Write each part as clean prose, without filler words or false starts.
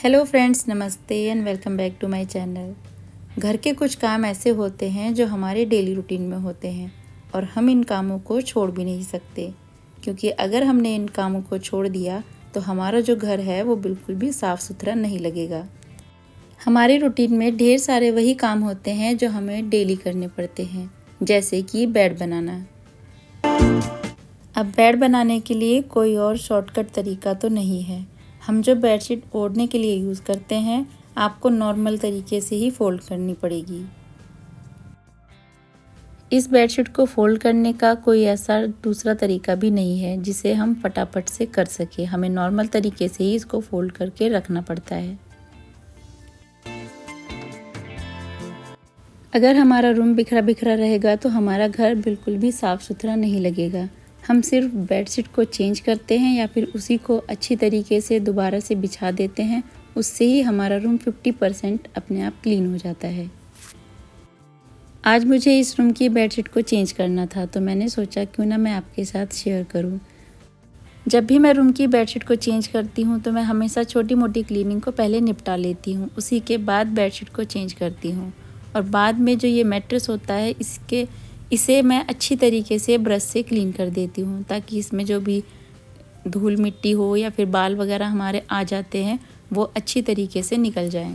Hello friends, namaste and welcome back to my channel. घर के कुछ काम ऐसे होते हैं जो हमारे डेली रूटीन में होते हैं और हम इन कामों को छोड़ भी नहीं सकते, क्योंकि अगर हमने इन कामों को छोड़ दिया तो हमारा जो घर है वो बिल्कुल भी साफ़ सुथरा नहीं लगेगा। हमारे रूटीन में ढेर सारे वही काम होते हैं जो हमें डेली करने पड़ते हैं, जैसे कि बेड बनाना। अब बेड बनाने के लिए कोई और शॉर्टकट तरीका तो नहीं है। हम जो बेडशीट ओढ़ने के लिए यूज़ करते हैं, आपको नॉर्मल तरीके से ही फ़ोल्ड करनी पड़ेगी। इस बेडशीट को फ़ोल्ड करने का कोई ऐसा दूसरा तरीका भी नहीं है जिसे हम फटाफट से कर सके। हमें नॉर्मल तरीके से ही इसको फ़ोल्ड करके रखना पड़ता है। अगर हमारा रूम बिखरा बिखरा रहेगा तो हमारा घर बिल्कुल भी साफ़ सुथरा नहीं लगेगा। हम सिर्फ बेडशीट को चेंज करते हैं या फिर उसी को अच्छी तरीके से दोबारा से बिछा देते हैं, उससे ही हमारा रूम 50% अपने आप क्लीन हो जाता है। आज मुझे इस रूम की बेडशीट को चेंज करना था, तो मैंने सोचा क्यों ना मैं आपके साथ शेयर करूं। जब भी मैं रूम की बेडशीट को चेंज करती हूं तो मैं हमेशा छोटी मोटी क्लीनिंग को पहले निपटा लेती हूं, उसी के बाद बेडशीट को चेंज करती हूं। और बाद में जो ये मैट्रेस होता है इसे मैं अच्छी तरीके से ब्रश से क्लीन कर देती हूँ, ताकि इसमें जो भी धूल मिट्टी हो या फिर बाल वगैरह हमारे आ जाते हैं वो अच्छी तरीके से निकल जाएं।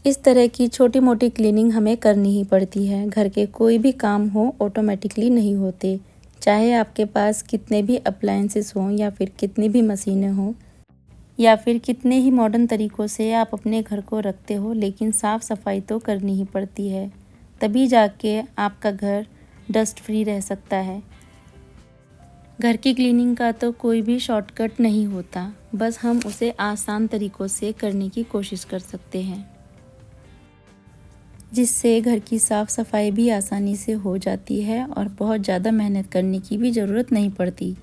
इस तरह की छोटी मोटी क्लीनिंग हमें करनी ही पड़ती है। घर के कोई भी काम हो ऑटोमेटिकली नहीं होते, चाहे आपके पास कितने भी अप्लायंसेस हों या फिर कितनी भी मशीनें हों या फिर कितने ही मॉडर्न तरीक़ों से आप अपने घर को रखते हो, लेकिन साफ़ सफाई तो करनी ही पड़ती है, तभी जाके आपका घर डस्ट फ्री रह सकता है। घर की क्लीनिंग का तो कोई भी शॉर्टकट नहीं होता, बस हम उसे आसान तरीक़ों से करने की कोशिश कर सकते हैं, जिससे घर की साफ़ सफाई भी आसानी से हो जाती है और बहुत ज़्यादा मेहनत करने की भी ज़रूरत नहीं पड़ती।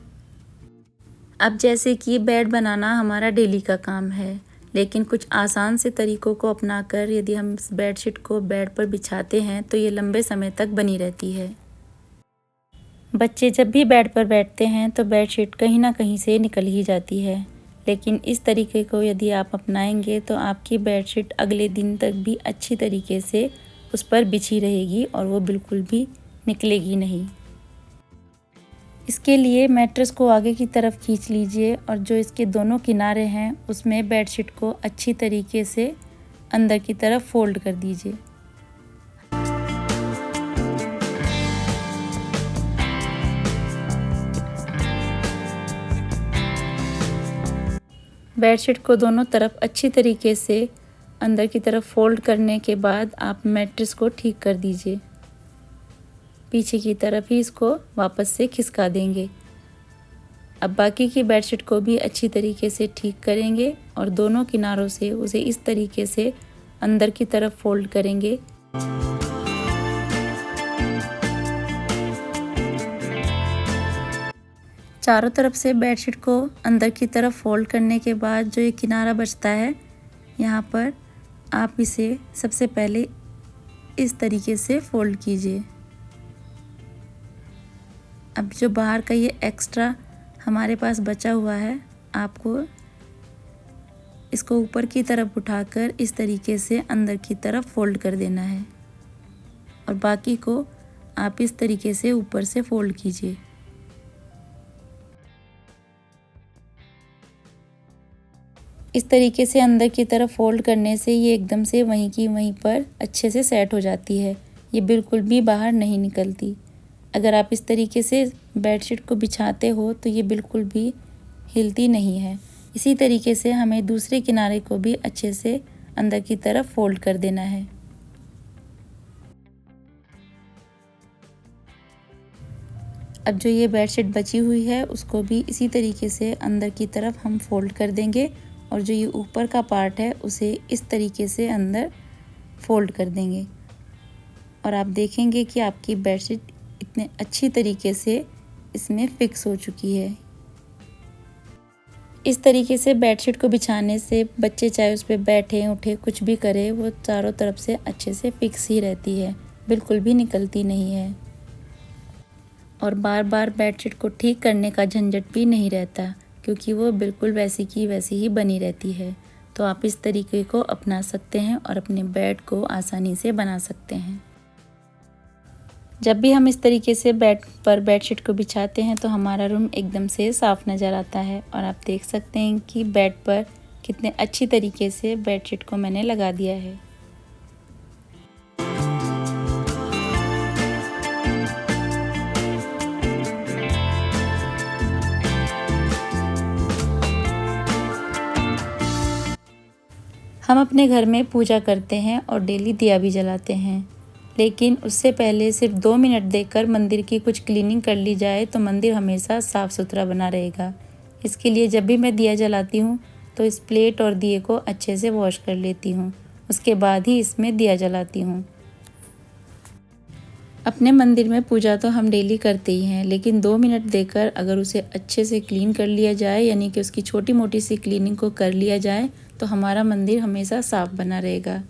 अब जैसे कि बेड बनाना हमारा डेली का काम है, लेकिन कुछ आसान से तरीक़ों को अपनाकर यदि हम इस बेडशीट को बेड पर बिछाते हैं तो ये लंबे समय तक बनी रहती है। बच्चे जब भी बेड पर बैठते हैं तो बेडशीट कहीं ना कहीं से निकल ही जाती है, लेकिन इस तरीके को यदि आप अपनाएंगे तो आपकी बेडशीट अगले दिन तक भी अच्छी तरीके से उस पर बिछी रहेगी और वो बिल्कुल भी निकलेगी नहीं। इसके लिए मैट्रेस को आगे की तरफ खींच लीजिए और जो इसके दोनों किनारे हैं उसमें बेडशीट को अच्छी तरीके से अंदर की तरफ फोल्ड कर दीजिए। बेडशीट को दोनों तरफ अच्छी तरीके से अंदर की तरफ फोल्ड करने के बाद आप मैट्रेस को ठीक कर दीजिए। पीछे की तरफ ही इसको वापस से खिसका देंगे। अब बाकी की बेडशीट को भी अच्छी तरीके से ठीक करेंगे और दोनों किनारों से उसे इस तरीके से अंदर की तरफ फोल्ड करेंगे। चारों तरफ से बेडशीट को अंदर की तरफ फोल्ड करने के बाद जो ये किनारा बचता है, यहाँ पर आप इसे सबसे पहले इस तरीके से फोल्ड कीजिए। अब जो बाहर का ये एक्स्ट्रा हमारे पास बचा हुआ है, आपको इसको ऊपर की तरफ उठाकर इस तरीके से अंदर की तरफ फोल्ड कर देना है और बाकी को आप इस तरीके से ऊपर से फोल्ड कीजिए। इस तरीके से अंदर की तरफ फोल्ड करने से ये एकदम से वहीं की वहीं पर अच्छे से सेट हो जाती है, ये बिल्कुल भी बाहर नहीं निकलती। अगर आप इस तरीके से बेडशीट को बिछाते हो तो ये बिल्कुल भी हिलती नहीं है। इसी तरीके से हमें दूसरे किनारे को भी अच्छे से अंदर की तरफ फोल्ड कर देना है। अब जो ये बेडशीट बची हुई है उसको भी इसी तरीके से अंदर की तरफ हम फोल्ड कर देंगे और जो ये ऊपर का पार्ट है उसे इस तरीके से अंदर फोल्ड कर देंगे और आप देखेंगे कि आपकी बेडशीट इतने अच्छी तरीके से इसमें फिक्स हो चुकी है। इस तरीके से बेडशीट को बिछाने से बच्चे चाहे उस पर बैठे उठे कुछ भी करे, वो चारों तरफ से अच्छे से फिक्स ही रहती है, बिल्कुल भी निकलती नहीं है और बार बार बेडशीट को ठीक करने का झंझट भी नहीं रहता, क्योंकि वो बिल्कुल वैसी की वैसी ही बनी रहती है। तो आप इस तरीके को अपना सकते हैं और अपने बेड को आसानी से बना सकते हैं। जब भी हम इस तरीके से बेड पर बेडशीट को बिछाते हैं तो हमारा रूम एकदम से साफ़ नज़र आता है। और आप देख सकते हैं कि बेड पर कितने अच्छी तरीके से बेडशीट को मैंने लगा दिया है। हम अपने घर में पूजा करते हैं और डेली दिया भी जलाते हैं, लेकिन उससे पहले सिर्फ 2 मिनट देकर मंदिर की कुछ क्लीनिंग कर ली जाए तो मंदिर हमेशा साफ़ सुथरा बना रहेगा। इसके लिए जब भी मैं दिया जलाती हूँ तो इस प्लेट और दिए को अच्छे से वॉश कर लेती हूँ, उसके बाद ही इसमें दिया जलाती हूँ। अपने मंदिर में पूजा तो हम डेली करते ही हैं, लेकिन 2 मिनट देकर अगर उसे अच्छे से क्लीन कर लिया जाए, यानी कि उसकी छोटी मोटी सी क्लीनिंग को कर लिया जाए तो हमारा मंदिर हमेशा साफ बना रहेगा।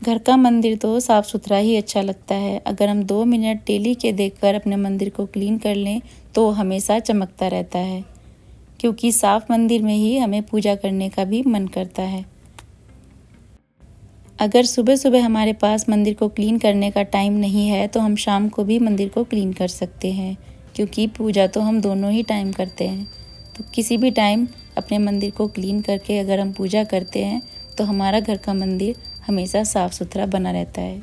घर का मंदिर तो साफ़ सुथरा ही अच्छा लगता है। अगर हम 2 मिनट डेली के देकर अपने मंदिर को क्लीन कर लें तो हमेशा चमकता रहता है, क्योंकि साफ मंदिर में ही हमें पूजा करने का भी मन करता है। अगर सुबह सुबह हमारे पास मंदिर को क्लीन करने का टाइम नहीं है तो हम शाम को भी मंदिर को क्लीन कर सकते हैं, क्योंकि पूजा तो हम दोनों ही टाइम करते हैं। तो किसी भी टाइम अपने मंदिर को क्लीन करके अगर हम पूजा करते हैं तो हमारा घर का मंदिर हमेशा साफ़ सुथरा बना रहता है।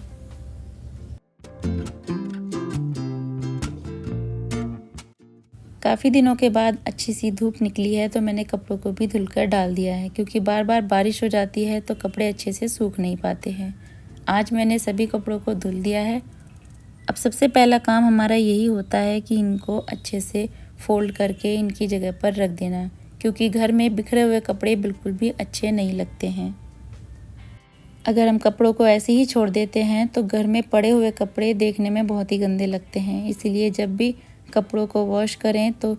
काफ़ी दिनों के बाद अच्छी सी धूप निकली है तो मैंने कपड़ों को भी धुलकर डाल दिया है, क्योंकि बार बार बारिश हो जाती है तो कपड़े अच्छे से सूख नहीं पाते हैं। आज मैंने सभी कपड़ों को धुल दिया है। अब सबसे पहला काम हमारा यही होता है कि इनको अच्छे से फोल्ड करके इनकी जगह पर रख देना, क्योंकि घर में बिखरे हुए कपड़े बिल्कुल भी अच्छे नहीं लगते हैं। अगर हम कपड़ों को ऐसे ही छोड़ देते हैं तो घर में पड़े हुए कपड़े देखने में बहुत ही गंदे लगते हैं। इसीलिए जब भी कपड़ों को वॉश करें तो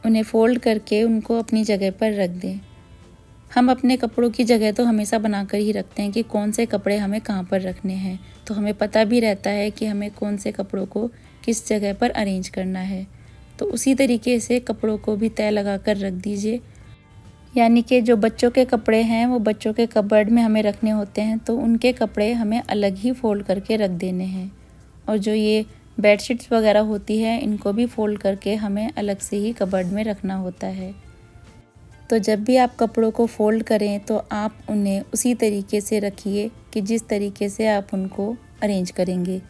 उन्हें फोल्ड करके उनको अपनी जगह पर रख दें। हम अपने कपड़ों की जगह तो हमेशा बनाकर ही रखते हैं कि कौन से कपड़े हमें कहाँ पर रखने हैं, तो हमें पता भी रहता है कि हमें कौन से कपड़ों को किस जगह पर अरेंज करना है। तो उसी तरीके से कपड़ों को भी तय लगा कर रख दीजिए, यानी कि जो बच्चों के कपड़े हैं वो बच्चों के कबर्ड में हमें रखने होते हैं, तो उनके कपड़े हमें अलग ही फोल्ड करके रख देने हैं। और जो ये बेडशीट्स वगैरह होती है इनको भी फोल्ड करके हमें अलग से ही कबर्ड में रखना होता है। तो जब भी आप कपड़ों को फोल्ड करें तो आप उन्हें उसी तरीके से रखिए कि जिस तरीके से आप उनको अरेंज करेंगे।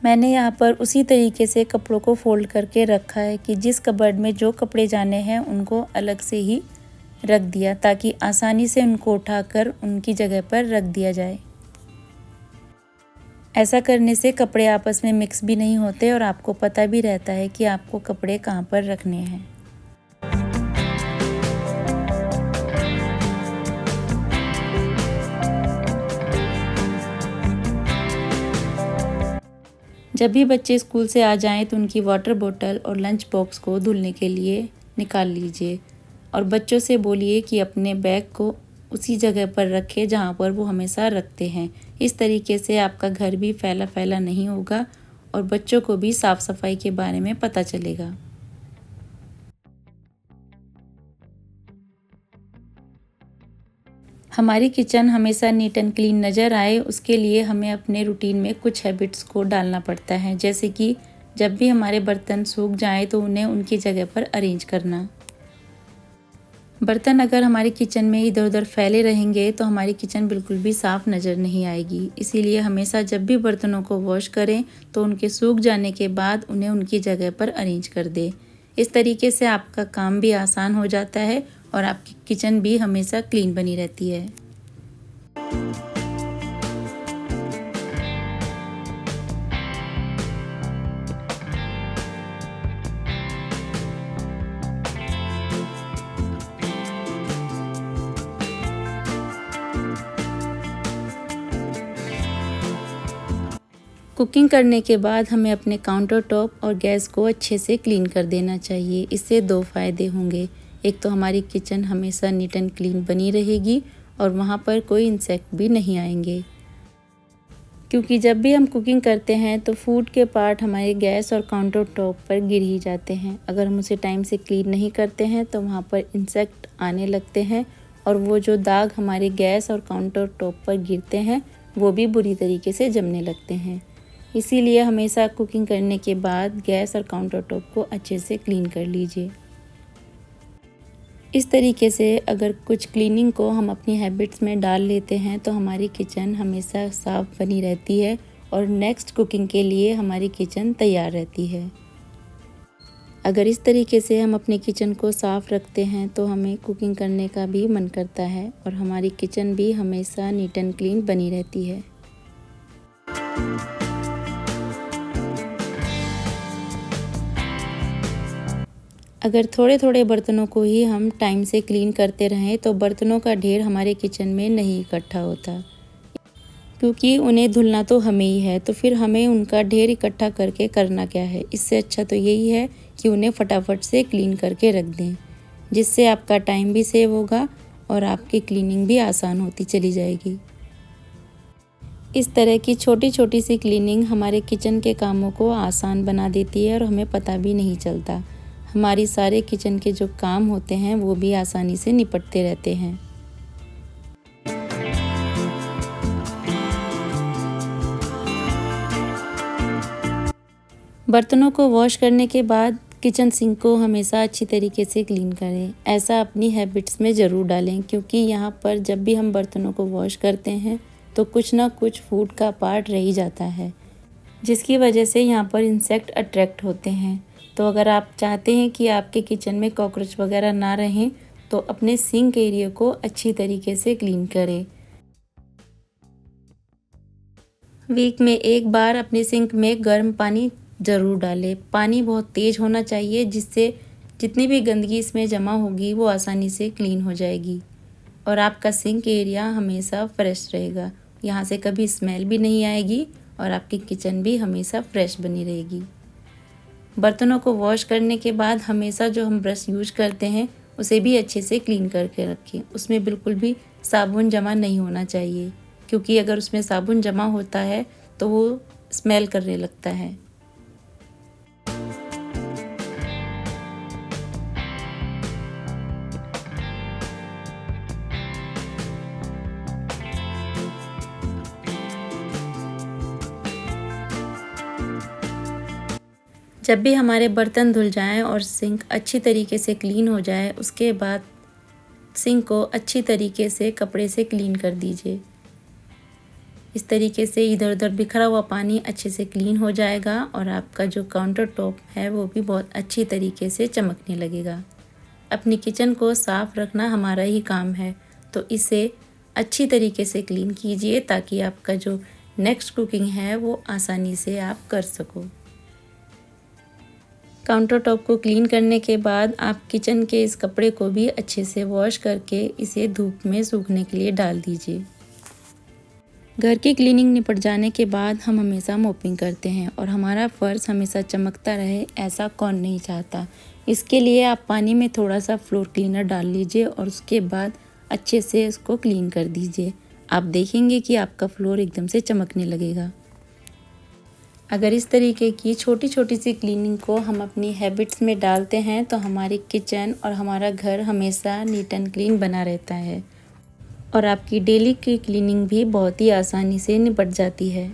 मैंने यहाँ पर उसी तरीके से कपड़ों को फोल्ड करके रखा है कि जिस कबर्ड में जो कपड़े जाने हैं उनको अलग से ही रख दिया, ताकि आसानी से उनको उठाकर उनकी जगह पर रख दिया जाए। ऐसा करने से कपड़े आपस में मिक्स भी नहीं होते और आपको पता भी रहता है कि आपको कपड़े कहाँ पर रखने हैं। जब भी बच्चे स्कूल से आ जाएं तो उनकी वाटर बोतल और लंच बॉक्स को धुलने के लिए निकाल लीजिए और बच्चों से बोलिए कि अपने बैग को उसी जगह पर रखें जहाँ पर वो हमेशा रखते हैं। इस तरीके से आपका घर भी फैला फैला नहीं होगा और बच्चों को भी साफ़ सफाई के बारे में पता चलेगा। हमारी किचन हमेशा नीट एंड क्लीन नज़र आए, उसके लिए हमें अपने रूटीन में कुछ हैबिट्स को डालना पड़ता है, जैसे कि जब भी हमारे बर्तन सूख जाएं तो उन्हें उनकी जगह पर अरेंज करना। बर्तन अगर हमारी किचन में इधर उधर फैले रहेंगे तो हमारी किचन बिल्कुल भी साफ़ नज़र नहीं आएगी। इसीलिए हमेशा जब भी बर्तनों को वॉश करें तो उनके सूख जाने के बाद उन्हें उनकी जगह पर अरेंज कर दें। इस तरीके से आपका काम भी आसान हो जाता है और आपकी किचन भी हमेशा क्लीन बनी रहती है। कुकिंग करने के बाद हमें अपने काउंटर टॉप और गैस को अच्छे से क्लीन कर देना चाहिए। इससे 2 फ़ायदे होंगे। एक तो हमारी किचन हमेशा नीट एंड क्लीन बनी रहेगी और वहाँ पर कोई इंसेक्ट भी नहीं आएंगे। क्योंकि जब भी हम कुकिंग करते हैं तो फूड के पार्ट हमारे गैस और काउंटर टॉप पर गिर ही जाते हैं। अगर हम उसे टाइम से क्लीन नहीं करते हैं तो वहाँ पर इंसेक्ट आने लगते हैं और वो जो दाग हमारे गैस और काउंटर टॉप पर गिरते हैं वो भी बुरी तरीके से जमने लगते हैं। इसीलिए हमेशा कुकिंग करने के बाद गैस और काउंटर टॉप को अच्छे से क्लीन कर लीजिए। इस तरीके से अगर कुछ क्लीनिंग को हम अपनी हैबिट्स में डाल लेते हैं तो हमारी किचन हमेशा साफ़ बनी रहती है और नेक्स्ट कुकिंग के लिए हमारी किचन तैयार रहती है। अगर इस तरीके से हम अपने किचन को साफ़ रखते हैं तो हमें कुकिंग करने का भी मन करता है और हमारी किचन भी हमेशा नीट एंड क्लीन बनी रहती है। अगर थोड़े थोड़े बर्तनों को ही हम टाइम से क्लीन करते रहें तो बर्तनों का ढेर हमारे किचन में नहीं इकट्ठा होता, क्योंकि उन्हें धुलना तो हमें ही है, तो फिर हमें उनका ढेर इकट्ठा करके करना क्या है। इससे अच्छा तो यही है कि उन्हें फटाफट से क्लीन करके रख दें, जिससे आपका टाइम भी सेव होगा और आपकी क्लीनिंग भी आसान होती चली जाएगी। इस तरह की छोटी छोटी सी क्लीनिंग हमारे किचन के कामों को आसान बना देती है और हमें पता भी नहीं चलता। हमारी सारे किचन के जो काम होते हैं वो भी आसानी से निपटते रहते हैं। बर्तनों को वॉश करने के बाद किचन सिंक को हमेशा अच्छी तरीके से क्लीन करें। ऐसा अपनी हैबिट्स में ज़रूर डालें, क्योंकि यहाँ पर जब भी हम बर्तनों को वॉश करते हैं तो कुछ ना कुछ फूड का पार्ट रह ही जाता है, जिसकी वजह से यहाँ पर इंसेक्ट अट्रैक्ट होते हैं। तो अगर आप चाहते हैं कि आपके किचन में कॉकरोच वगैरह ना रहें तो अपने सिंक एरिया को अच्छी तरीके से क्लीन करें। वीक में एक बार अपने सिंक में गर्म पानी ज़रूर डालें। पानी बहुत तेज़ होना चाहिए, जिससे जितनी भी गंदगी इसमें जमा होगी वो आसानी से क्लीन हो जाएगी और आपका सिंक एरिया हमेशा फ्रेश रहेगा। यहाँ से कभी स्मेल भी नहीं आएगी और आपकी किचन भी हमेशा फ्रेश बनी रहेगी। बर्तनों को वॉश करने के बाद हमेशा जो हम ब्रश यूज करते हैं उसे भी अच्छे से क्लीन करके रखें। उसमें बिल्कुल भी साबुन जमा नहीं होना चाहिए, क्योंकि अगर उसमें साबुन जमा होता है तो वो स्मेल करने लगता है। जब भी हमारे बर्तन धुल जाएं और सिंक अच्छी तरीके से क्लीन हो जाए, उसके बाद सिंक को अच्छी तरीके से कपड़े से क्लीन कर दीजिए। इस तरीके से इधर उधर बिखरा हुआ पानी अच्छे से क्लीन हो जाएगा और आपका जो काउंटर टॉप है वो भी बहुत अच्छी तरीके से चमकने लगेगा। अपनी किचन को साफ़ रखना हमारा ही काम है, तो इसे अच्छी तरीके से क्लीन कीजिए ताकि आपका जो नेक्स्ट कुकिंग है वो आसानी से आप कर सको। काउंटर टॉप को क्लीन करने के बाद आप किचन के इस कपड़े को भी अच्छे से वॉश करके इसे धूप में सूखने के लिए डाल दीजिए। घर की क्लीनिंग निपट जाने के बाद हम हमेशा मोपिंग करते हैं और हमारा फर्श हमेशा चमकता रहे, ऐसा कौन नहीं चाहता। इसके लिए आप पानी में थोड़ा सा फ्लोर क्लीनर डाल लीजिए और उसके बाद अच्छे से इसको क्लीन कर दीजिए। आप देखेंगे कि आपका फ्लोर एकदम से चमकने लगेगा। अगर इस तरीके की छोटी छोटी सी क्लीनिंग को हम अपनी हैबिट्स में डालते हैं तो हमारी किचन और हमारा घर हमेशा नीट एंड क्लीन बना रहता है और आपकी डेली की क्लीनिंग भी बहुत ही आसानी से निपट जाती है।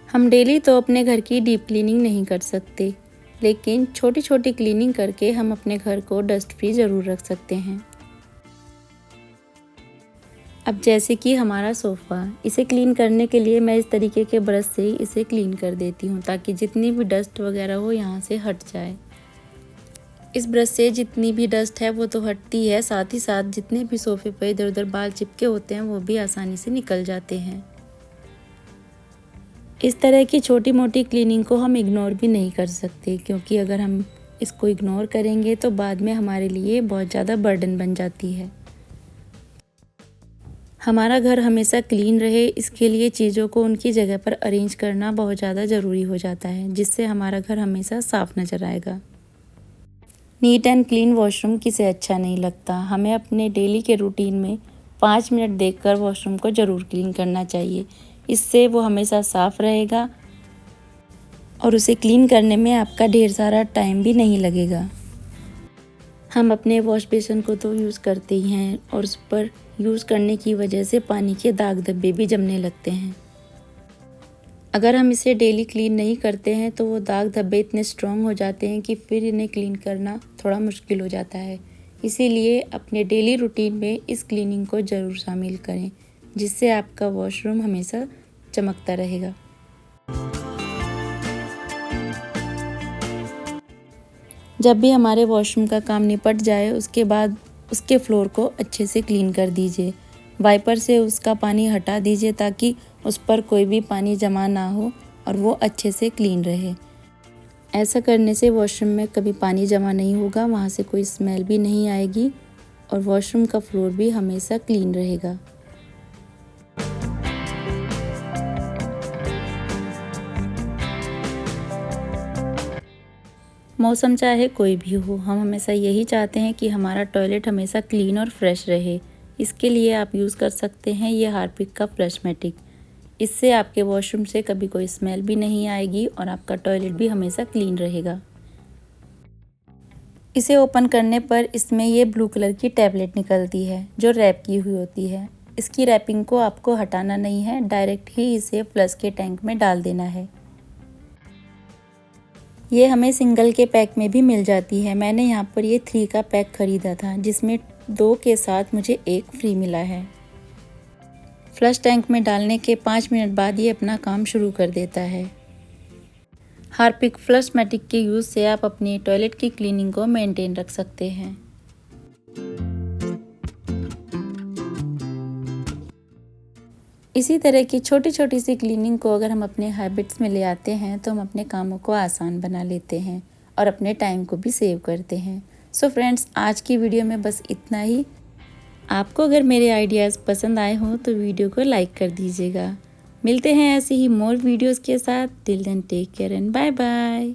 हम डेली तो अपने घर की डीप क्लीनिंग नहीं कर सकते, लेकिन छोटी छोटी क्लीनिंग करके हम अपने घर को डस्ट फ्री ज़रूर रख सकते हैं। अब जैसे कि हमारा सोफ़ा, इसे क्लीन करने के लिए मैं इस तरीके के ब्रश से इसे क्लीन कर देती हूँ ताकि जितनी भी डस्ट वगैरह हो यहाँ से हट जाए। इस ब्रश से जितनी भी डस्ट है वो तो हटती है, साथ ही साथ जितने भी सोफ़े पर इधर उधर बाल चिपके होते हैं वो भी आसानी से निकल जाते हैं। इस तरह की छोटी मोटी क्लीनिंग को हम इग्नोर भी नहीं कर सकते, क्योंकि अगर हम इसको इग्नोर करेंगे तो बाद में हमारे लिए बहुत ज़्यादा बर्डन बन जाती है। हमारा घर हमेशा क्लीन रहे, इसके लिए चीज़ों को उनकी जगह पर अरेंज करना बहुत ज़्यादा ज़रूरी हो जाता है, जिससे हमारा घर हमेशा साफ़ नज़र आएगा। नीट एंड क्लीन वॉशरूम किसे अच्छा नहीं लगता। हमें अपने डेली के रूटीन में 5 मिनट देखकर वॉशरूम को ज़रूर क्लीन करना चाहिए। इससे वो हमेशा साफ़ रहेगा और उसे क्लीन करने में आपका ढेर सारा टाइम भी नहीं लगेगा। हम अपने वॉश बेसिन को तो यूज़ करते ही हैं और उस पर यूज़ करने की वजह से पानी के दाग धब्बे भी जमने लगते हैं। अगर हम इसे डेली क्लीन नहीं करते हैं तो वो दाग धब्बे इतने स्ट्रॉन्ग हो जाते हैं कि फिर इन्हें क्लीन करना थोड़ा मुश्किल हो जाता है। इसीलिए अपने डेली रूटीन में इस क्लीनिंग को ज़रूर शामिल करें, जिससे आपका वॉशरूम हमेशा चमकता रहेगा। जब भी हमारे वॉशरूम का काम निपट जाए उसके बाद उसके फ्लोर को अच्छे से क्लीन कर दीजिए। वाइपर से उसका पानी हटा दीजिए ताकि उस पर कोई भी पानी जमा ना हो और वो अच्छे से क्लीन रहे। ऐसा करने से वॉशरूम में कभी पानी जमा नहीं होगा, वहाँ से कोई स्मेल भी नहीं आएगी और वॉशरूम का फ्लोर भी हमेशा क्लीन रहेगा। मौसम चाहे कोई भी हो, हम हमेशा यही चाहते हैं कि हमारा टॉयलेट हमेशा क्लीन और फ्रेश रहे। इसके लिए आप यूज़ कर सकते हैं ये हार्पिक का फ्लशमैटिक। इससे आपके वॉशरूम से कभी कोई स्मेल भी नहीं आएगी और आपका टॉयलेट भी हमेशा क्लीन रहेगा। इसे ओपन करने पर इसमें ये ब्लू कलर की टैबलेट निकलती है जो रैप की हुई होती है। इसकी रैपिंग को आपको हटाना नहीं है, डायरेक्ट ही इसे फ्लश के टैंक में डाल देना है। ये हमें सिंगल के पैक में भी मिल जाती है। मैंने यहाँ पर ये 3 का पैक ख़रीदा था, जिसमें 2 के साथ मुझे 1 फ्री मिला है। फ्लश टैंक में डालने के 5 मिनट बाद ये अपना काम शुरू कर देता है। हार्पिक फ्लशमैटिक के यूज़ से आप अपनी टॉयलेट की क्लीनिंग को मेंटेन रख सकते हैं। इसी तरह की छोटी छोटी सी क्लीनिंग को अगर हम अपने हैबिट्स में ले आते हैं तो हम अपने कामों को आसान बना लेते हैं और अपने टाइम को भी सेव करते हैं। सो फ्रेंड्स, आज की वीडियो में बस इतना ही। आपको अगर मेरे आइडियाज़ पसंद आए हों तो वीडियो को लाइक कर दीजिएगा। मिलते हैं ऐसे ही मोर वीडियोज़ के साथ। Till then take care and bye bye.